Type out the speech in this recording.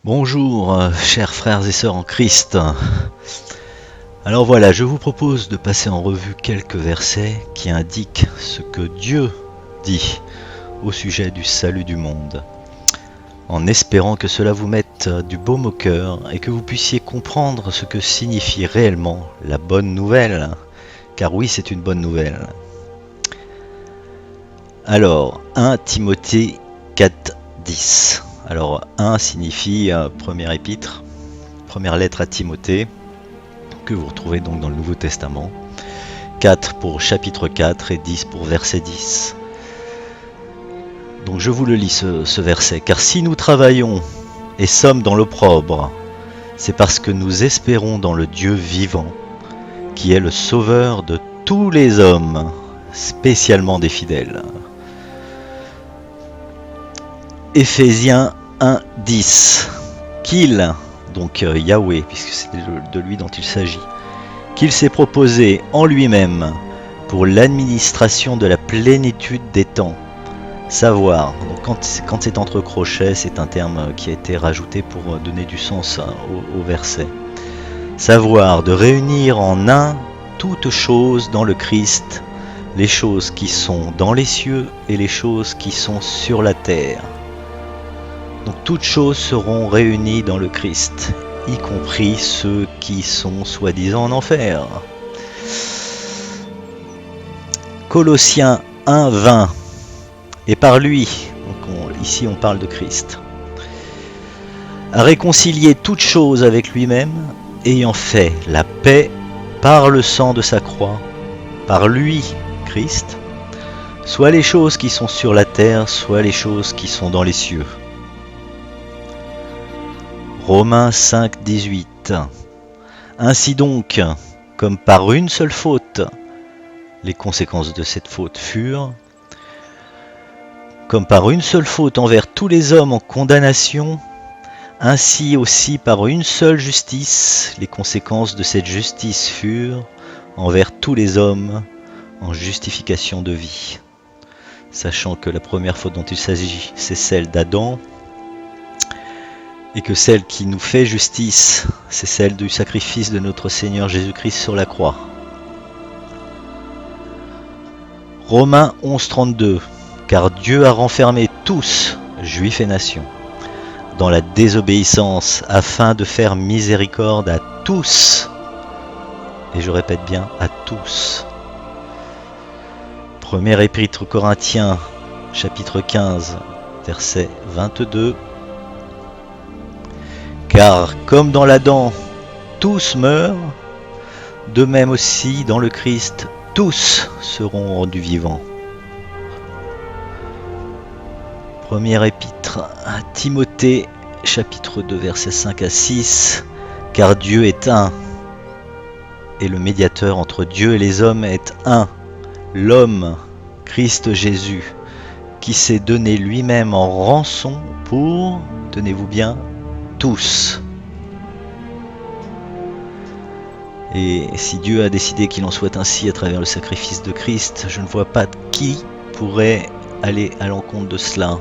Bonjour, chers frères et sœurs en Christ. Alors voilà, je vous propose de passer en revue quelques versets qui indiquent ce que Dieu dit au sujet du salut du monde, en espérant que cela vous mette du baume au cœur et que vous puissiez comprendre ce que signifie réellement la bonne nouvelle, car oui, c'est une bonne nouvelle. Alors, 1 Timothée 4:10. Alors, 1 signifie première épître, première lettre à Timothée, que vous retrouvez donc dans le Nouveau Testament. 4 pour chapitre 4 et 10 pour verset 10. Donc je vous le lis ce verset. Car si nous travaillons et sommes dans l'opprobre, c'est parce que nous espérons dans le Dieu vivant, qui est le sauveur de tous les hommes, spécialement des fidèles. Éphésiens 1:10. Qu'il, donc Yahweh, puisque c'est de lui dont il s'agit, qu'il s'est proposé en lui-même pour l'administration de la plénitude des temps. Savoir, donc quand c'est entre crochets, c'est un terme qui a été rajouté pour donner du sens au verset. Savoir, de réunir en un toutes choses dans le Christ, les choses qui sont dans les cieux et les choses qui sont sur la terre. Donc toutes choses seront réunies dans le Christ, y compris ceux qui sont soi-disant en enfer. Colossiens 1:20. Et par lui, donc ici on parle de Christ, a réconcilié toutes choses avec lui-même, ayant fait la paix par le sang de sa croix, par lui, Christ, soit les choses qui sont sur la terre, soit les choses qui sont dans les cieux. Romains 5:18. Ainsi donc, comme par une seule faute, les conséquences de cette faute furent, comme par une seule faute envers tous les hommes en condamnation, ainsi aussi par une seule justice, les conséquences de cette justice furent envers tous les hommes en justification de vie. Sachant que la première faute dont il s'agit, c'est celle d'Adam, et que celle qui nous fait justice, c'est celle du sacrifice de notre Seigneur Jésus-Christ sur la croix. Romains 11:32. Car Dieu a renfermé tous, juifs et nations, dans la désobéissance, afin de faire miséricorde à tous. Et je répète bien, à tous. Première épître aux Corinthiens, chapitre 15, verset 22. Car comme dans l'Adam, tous meurent, de même aussi dans le Christ, tous seront rendus vivants. Première épître à Timothée, chapitre 2, versets 5 à 6. Car Dieu est un, et le médiateur entre Dieu et les hommes est un, l'homme, Christ Jésus, qui s'est donné lui-même en rançon pour, tenez-vous bien, tous. Et si Dieu a décidé qu'il en soit ainsi à travers le sacrifice de Christ, je ne vois pas qui pourrait aller à l'encontre de cela.